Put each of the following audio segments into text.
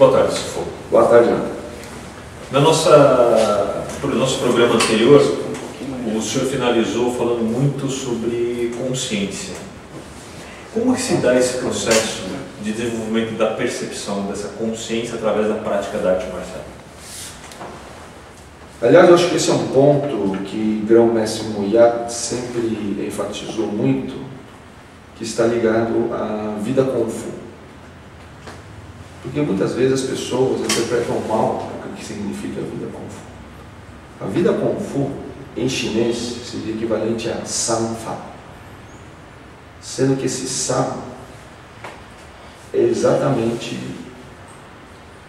Boa tarde, se for. Boa tarde, Ana. No nosso programa anterior, o senhor finalizou falando muito sobre consciência. Como que se dá esse processo de desenvolvimento da percepção dessa consciência através da prática da arte marcial? Aliás, eu acho que esse é um ponto que Grão-Mestre Moyat sempre enfatizou muito, que está ligado à vida Kung Fu. Porque muitas vezes as pessoas interpretam mal o que significa a vida Kung Fu. A vida Kung Fu, em chinês, seria equivalente a Sanfa. Sendo que esse San é exatamente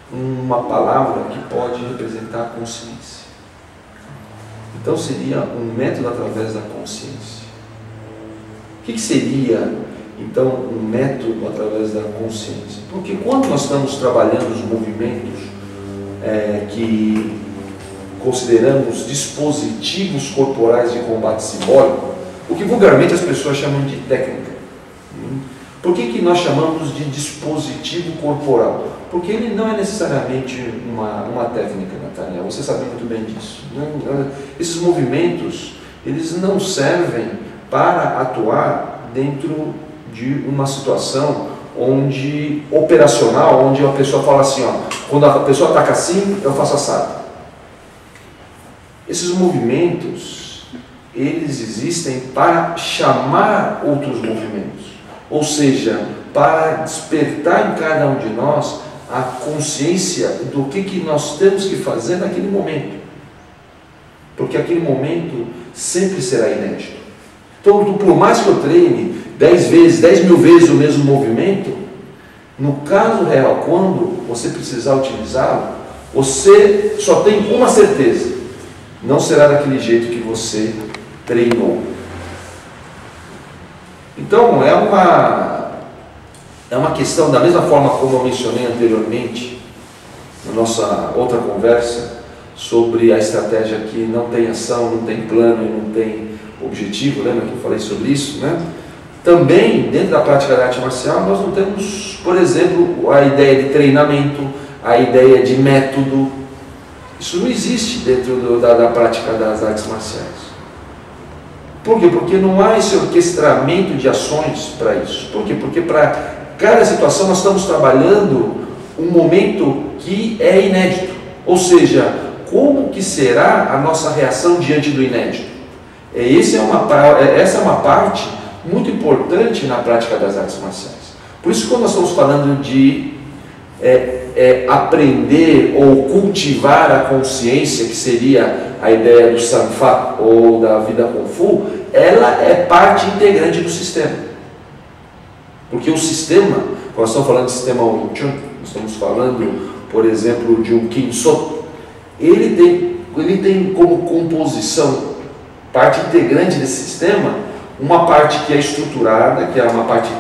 uma palavra que pode representar a consciência. Então seria um método através da consciência. O que seria, então, um método através da consciência? Porque quando nós estamos trabalhando os movimentos que consideramos dispositivos corporais de combate simbólico, o que vulgarmente as pessoas chamam de técnica. Por que nós chamamos de dispositivo corporal? Porque ele não é necessariamente uma técnica, Natália, você sabe muito bem disso. Esses movimentos, eles não servem para atuar dentro de uma situação operacional, onde a pessoa fala assim, ó, quando a pessoa ataca assim, eu faço assado. Esses movimentos, eles existem para chamar outros movimentos. Ou seja, para despertar em cada um de nós a consciência do que nós temos que fazer naquele momento. Porque aquele momento sempre será inédito. Então, por mais que eu treine 10 mil vezes o mesmo movimento, no caso real, quando você precisar utilizá-lo, você só tem uma certeza: não será daquele jeito que você treinou. Então, é uma questão, da mesma forma como eu mencionei anteriormente, na nossa outra conversa, sobre a estratégia que não tem ação, não tem plano e não tem objetivo, lembra que eu falei sobre isso, né? Também, dentro da prática da arte marcial, nós não temos, por exemplo, a ideia de treinamento, a ideia de método. Isso não existe dentro da prática das artes marciais. Por quê? Porque não há esse orquestramento de ações para isso. Por quê? Porque para cada situação nós estamos trabalhando um momento que é inédito. Ou seja, como que será a nossa reação diante do inédito? Essa é uma parte muito importante na prática das artes marciais. Por isso, quando nós estamos falando de aprender ou cultivar a consciência, que seria a ideia do Sanfa ou da vida Kung Fu, ela é parte integrante do sistema. Porque o sistema, quando nós estamos falando de sistema Wing Chun, nós estamos falando, por exemplo, de um Khin Soto, ele tem como composição, parte integrante desse sistema, uma parte que é estruturada, que é uma parte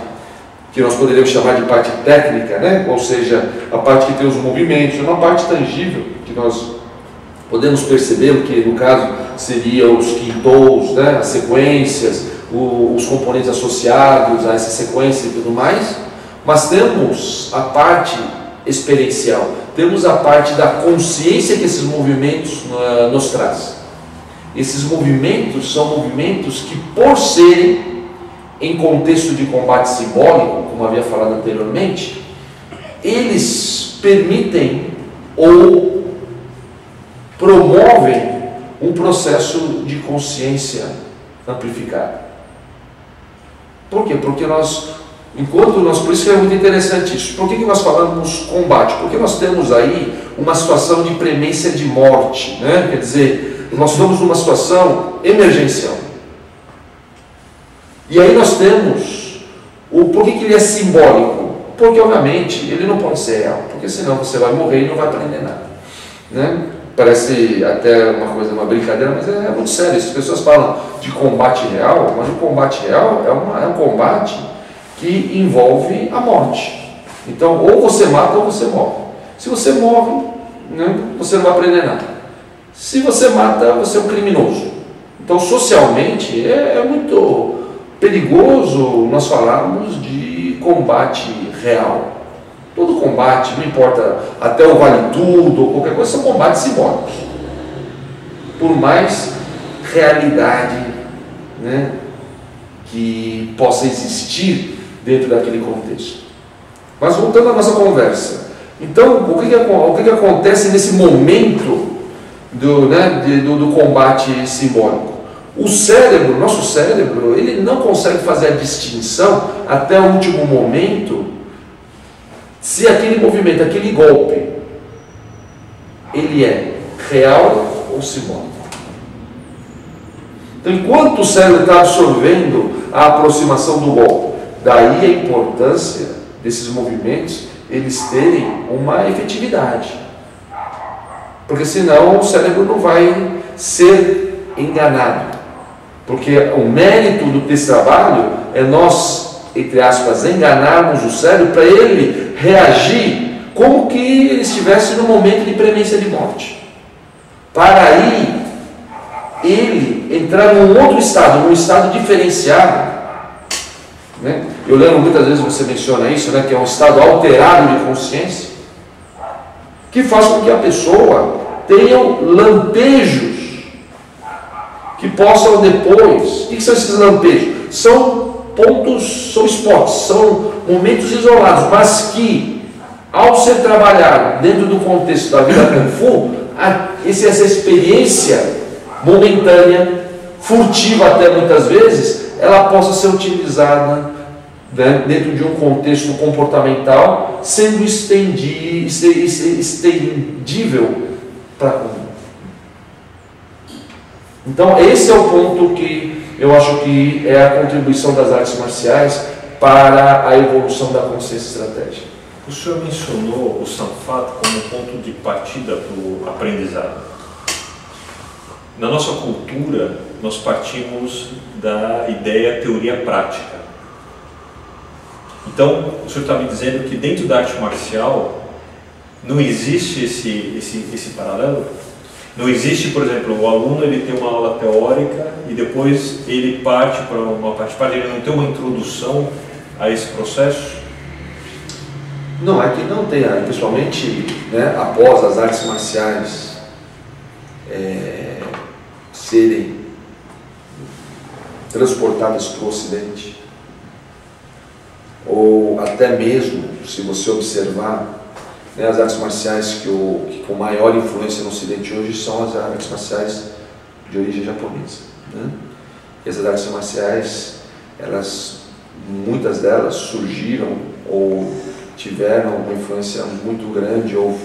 que nós poderíamos chamar de parte técnica, né? Ou seja, a parte que tem os movimentos, uma parte tangível, que nós podemos perceber, que no caso seria os quintos, né? As sequências, os componentes associados a essa sequência e tudo mais, mas temos a parte experiencial, temos a parte da consciência que esses movimentos nos traz. Esses movimentos são movimentos que, por serem em contexto de combate simbólico, como havia falado anteriormente, eles permitem ou promovem um processo de consciência amplificada. Por quê? Porque por isso que é muito interessante isso. Por que nós falamos combate? Porque nós temos aí uma situação de premência de morte, né? Quer dizer, nós estamos numa situação emergencial. E aí nós temos por que ele é simbólico? Porque obviamente ele não pode ser real, porque senão você vai morrer e não vai aprender nada, né? Parece até uma brincadeira, mas é muito sério. As pessoas falam de combate real, mas o combate real é um combate que envolve a morte. Então, ou você mata ou você morre. Se você morre, né, você não vai aprender nada. Se você mata, você é um criminoso. Então, socialmente, é muito perigoso nós falarmos de combate real. Todo combate, não importa, até o vale tudo ou qualquer coisa, são combates simbólicos. Por mais realidade, né, que possa existir dentro daquele contexto. Mas voltando à nossa conversa, então o que acontece nesse momento do combate simbólico? O cérebro, nosso cérebro, ele não consegue fazer a distinção até o último momento se aquele movimento, aquele golpe, ele é real ou simbólico. Então, enquanto o cérebro está absorvendo a aproximação do golpe, daí a importância desses movimentos, eles terem uma efetividade. Porque senão o cérebro não vai ser enganado. Porque o mérito desse trabalho é nós, entre aspas, enganarmos o cérebro para ele reagir como que ele estivesse no momento de premência de morte. Para aí ele entrar num outro estado, num estado diferenciado. Né? Eu lembro muitas vezes você menciona isso, né, que é um estado alterado de consciência, que faz com que a pessoa tenha lampejos que possam depois... O que são esses lampejos? São pontos, são spots, são momentos isolados, mas que, ao ser trabalhado dentro do contexto da vida Kung Fu, essa experiência momentânea, furtiva até muitas vezes, ela possa ser utilizada, né, dentro de um contexto comportamental, sendo estendível para a comum. Então esse é o ponto que eu acho que é a contribuição das artes marciais para a evolução da consciência estratégica. O senhor mencionou o Sanfat como ponto de partida para o aprendizado. Na nossa cultura, nós partimos da ideia teoria prática. Então, o senhor está me dizendo que dentro da arte marcial não existe esse paralelo? Não existe, por exemplo, o aluno ele tem uma aula teórica e depois ele parte para uma parte prática, ele não tem uma introdução a esse processo? Não, é que não tem, principalmente, né, após as artes marciais serem transportadas para o Ocidente, ou até mesmo, se você observar, né, as artes marciais que com maior influência no Ocidente hoje são as artes marciais de origem japonesa. Né? E essas artes marciais, muitas delas surgiram ou tiveram uma influência muito grande ou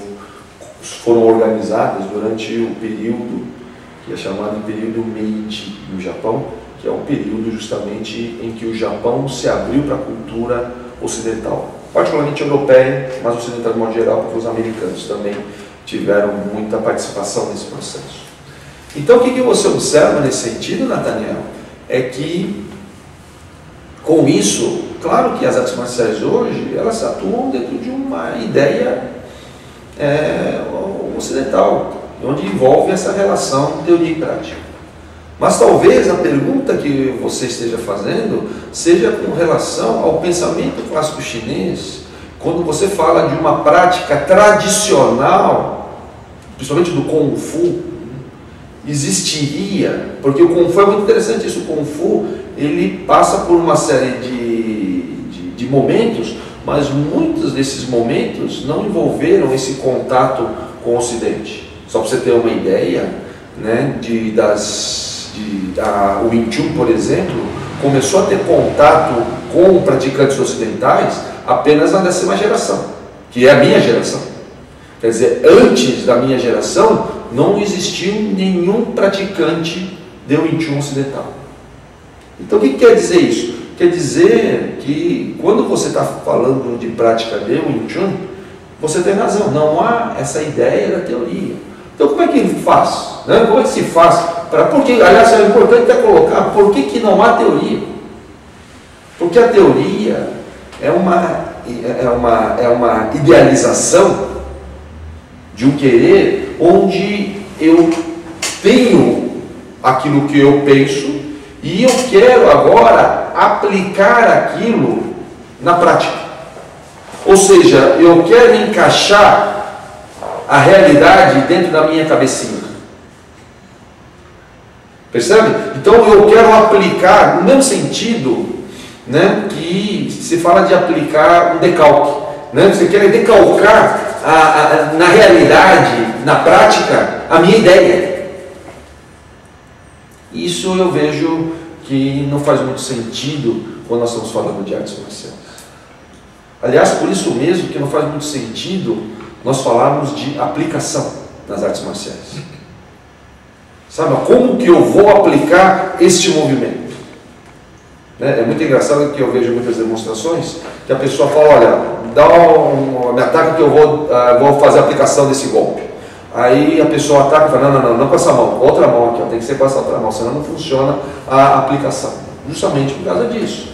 foram organizadas durante o período que é chamado de período Meiji no Japão, que é um período justamente em que o Japão se abriu para a cultura ocidental, particularmente europeia, mas ocidental de modo geral, porque os americanos também tiveram muita participação nesse processo. Então o que você observa nesse sentido, Nathaniel, é que com isso, claro que as artes marciais hoje, elas atuam dentro de uma ideia ocidental, onde envolve essa relação teoria e prática. Mas talvez a pergunta que você esteja fazendo seja com relação ao pensamento clássico chinês, quando você fala de uma prática tradicional, principalmente do Kung Fu, existiria, porque o Kung Fu é muito interessante isso, o Kung Fu ele passa por uma série de momentos, mas muitos desses momentos não envolveram esse contato com o Ocidente. Só para você ter uma ideia, né, o Wing Chun, por exemplo, começou a ter contato com praticantes ocidentais apenas na 10ª geração, que é a minha geração. Quer dizer, antes da minha geração, não existiu nenhum praticante de Wing Chun ocidental. Então, o que quer dizer isso? Quer dizer que, quando você está falando de prática de Wing Chun, você tem razão, não há essa ideia da teoria. Então, como é que ele faz? Né? Como é que se faz? Porque, aliás, é importante até colocar, por que não há teoria? Porque a teoria é uma idealização de um querer onde eu tenho aquilo que eu penso e eu quero agora aplicar aquilo na prática. Ou seja, eu quero encaixar a realidade dentro da minha cabecinha. Percebe? Então eu quero aplicar, no mesmo sentido, né, que se fala de aplicar um decalque. Né? Você quer decalcar na realidade, na prática, a minha ideia. Isso eu vejo que não faz muito sentido quando nós estamos falando de artes marciais. Aliás, por isso mesmo que não faz muito sentido nós falarmos de aplicação nas artes marciais. Sabe, como que eu vou aplicar este movimento? É muito engraçado que eu vejo muitas demonstrações que a pessoa fala, olha, me ataca que eu vou fazer a aplicação desse golpe. Aí a pessoa ataca e fala, não com essa mão, com outra mão aqui, tem que ser com essa outra mão, senão não funciona a aplicação. Justamente por causa disso.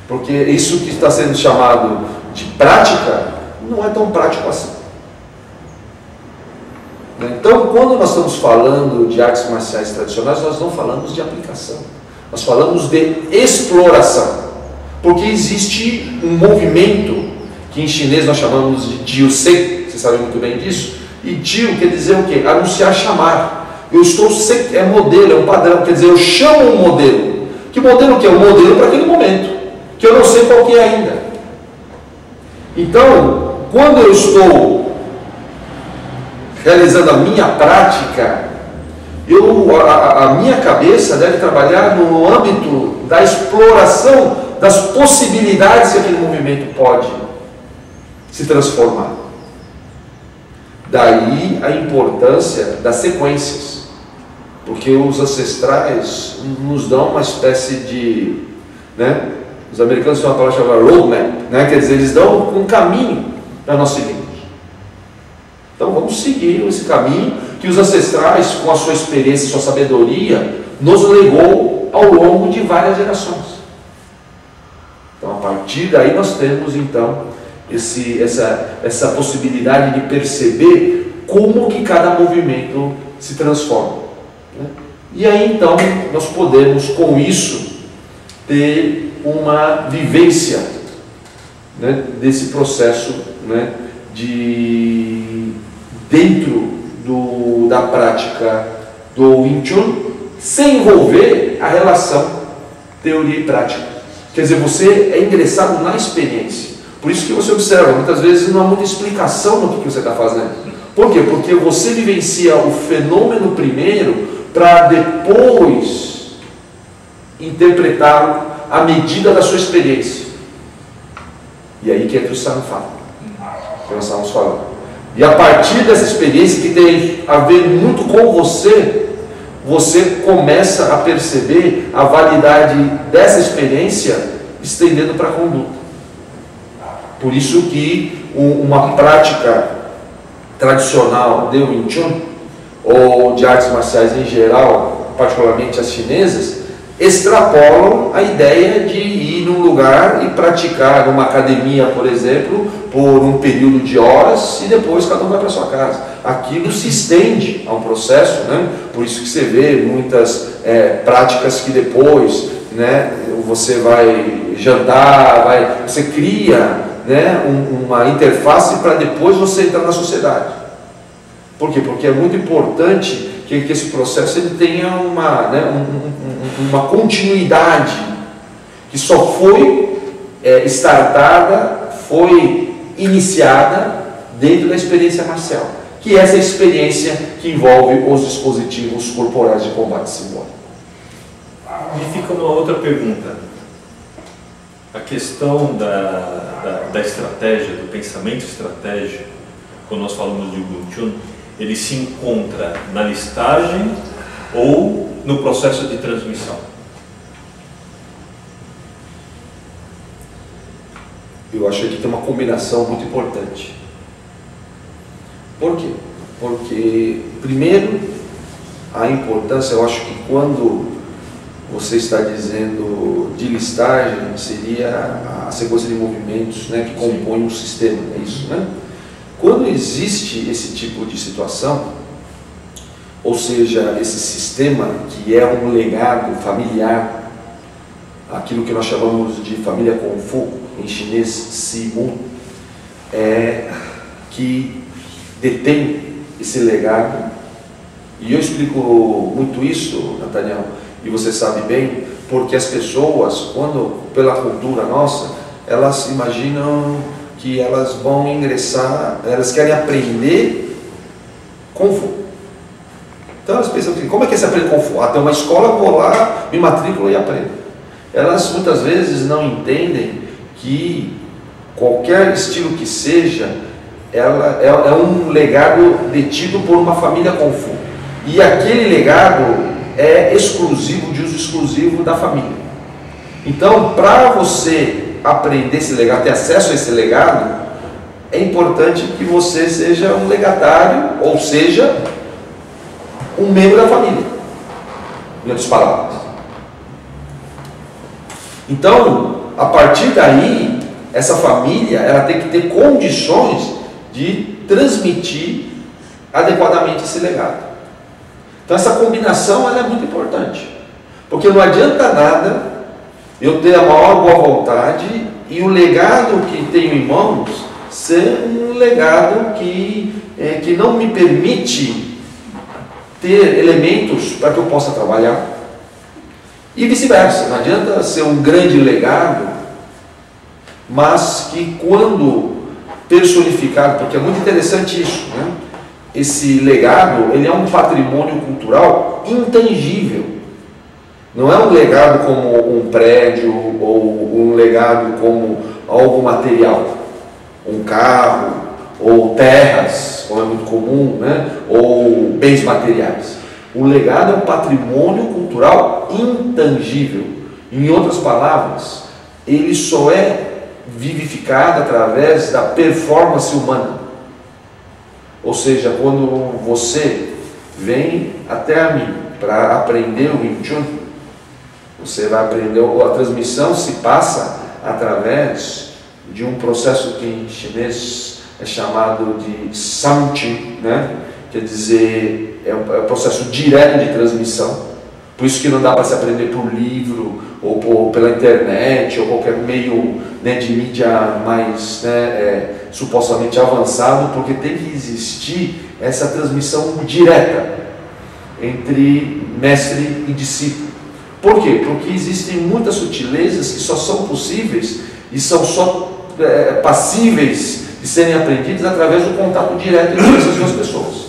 Porque isso que está sendo chamado de prática, não é tão prático assim. Então, quando nós estamos falando de artes marciais tradicionais, nós não falamos de aplicação. Nós falamos de exploração. Porque existe um movimento, que em chinês nós chamamos de Jiu Sei, vocês sabem muito bem disso. E Jiu quer dizer o quê? Anunciar, chamar. Eu estou, é modelo, é um padrão, quer dizer, eu chamo um modelo. Que modelo que é? Um modelo para aquele momento, que eu não sei qual que é ainda. Então, quando eu estou realizando a minha prática, a minha cabeça deve trabalhar no âmbito da exploração das possibilidades que aquele movimento pode se transformar. Daí a importância das sequências, porque os ancestrais nos dão uma espécie de, né, os americanos têm uma palavra chamada roadmap, né, quer dizer, eles dão um caminho para nós seguirmos. Então vamos seguir esse caminho que os ancestrais, com a sua experiência e sua sabedoria, nos legou ao longo de várias gerações. Então a partir daí nós temos então essa possibilidade de perceber como que cada movimento se transforma. Né? E aí então nós podemos com isso ter uma vivência, né, desse processo, né, dentro da prática do Wing Chun, sem envolver a relação teoria e prática. Quer dizer, você é ingressado na experiência. Por isso que você observa, muitas vezes não há muita explicação no que você está fazendo. Por quê? Porque você vivencia o fenômeno primeiro para depois interpretá-lo à medida da sua experiência. E aí que entra o Sanfa, que nós estamos falando. E a partir dessa experiência que tem a ver muito com você, você começa a perceber a validade dessa experiência estendendo para a conduta. Por isso que uma prática tradicional de Wing Chun, ou de artes marciais em geral, particularmente as chinesas, extrapolam a ideia de ir num lugar e praticar numa academia, por exemplo, por um período de horas e depois cada um vai para sua casa. Aquilo se estende a um processo, né? Por isso que você vê muitas práticas que depois, né, você vai jantar, você cria, né, uma interface para depois você entrar na sociedade. Por quê? Porque é muito importante que esse processo ele tenha uma continuidade que só foi startada, foi iniciada dentro da experiência marcial, que é essa experiência que envolve os dispositivos corporais de combate simbólico. E fica uma outra pergunta. A questão da estratégia, do pensamento estratégico, quando nós falamos de Wing Chun, ele se encontra na listagem ou no processo de transmissão? Eu acho que tem uma combinação muito importante. Por quê? Porque, primeiro, a importância, eu acho que quando você está dizendo de listagem, seria a sequência de movimentos, né, que compõe um sistema, é isso, né? Quando existe esse tipo de situação, ou seja, esse sistema que é um legado familiar, aquilo que nós chamamos de família Kung Fu, em chinês Si Mun, que detém esse legado. E eu explico muito isso, Nathaniel, e você sabe bem, porque as pessoas, quando, pela cultura nossa, elas imaginam que elas vão ingressar, elas querem aprender Kung Fu. Então elas pensam assim, como é que você aprende Kung Fu? Tem uma escola, vou lá, me matriculo e aprendo. Elas muitas vezes não entendem que qualquer estilo que seja, ela é um legado detido por uma família Kung Fu. E aquele legado é exclusivo, de uso exclusivo da família. Então, para você aprender esse legado, ter acesso a esse legado, é importante que você seja um legatário, ou seja, um membro da família, em outras palavras. Então, a partir daí, essa família ela tem que ter condições de transmitir adequadamente esse legado. Então essa combinação ela é muito importante, porque não adianta nada eu ter a maior boa vontade e o legado que tenho em mãos ser um legado que não me permite ter elementos para que eu possa trabalhar, e vice-versa. Não adianta ser um grande legado, mas que quando personificado, porque é muito interessante isso, né? Esse legado, ele é um patrimônio cultural intangível. Não é um legado como um prédio ou um legado como algo material, um carro ou terras, como é muito comum, né? Ou bens materiais. O legado é um patrimônio cultural intangível. Em outras palavras, ele só é vivificado através da performance humana. Ou seja, quando você vem até a mim para aprender o Wing Chun, você vai aprender, a transmissão se passa através de um processo que em chinês é chamado de Samqi, né? Quer dizer, é um processo direto de transmissão. Por isso que não dá para se aprender por livro, ou pela internet, ou qualquer meio, né, de mídia mais, né, supostamente avançado, porque tem que existir essa transmissão direta entre mestre e discípulo. Por quê? Porque existem muitas sutilezas que só são possíveis e são só passíveis de serem aprendidas através do contato direto entre essas duas pessoas.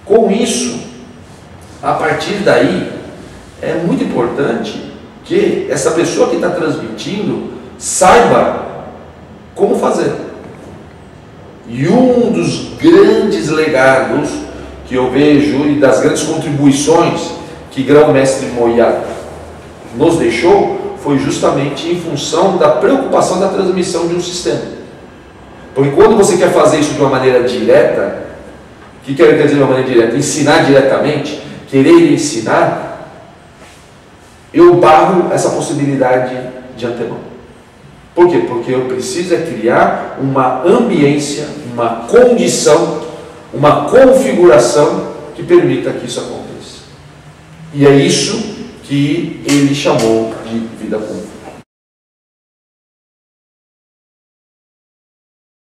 Com isso, a partir daí, é muito importante que essa pessoa que está transmitindo saiba como fazer. E um dos grandes legados que eu vejo e das grandes contribuições que Grão-Mestre Moyat nos deixou foi justamente em função da preocupação da transmissão de um sistema. Porque quando você quer fazer isso de uma maneira direta, o que quer dizer de uma maneira direta? Ensinar diretamente, querer ensinar, eu barro essa possibilidade de antemão. Por quê? Porque eu preciso criar uma ambiência, uma condição, uma configuração que permita que isso aconteça. E é isso que ele chamou de vida comum.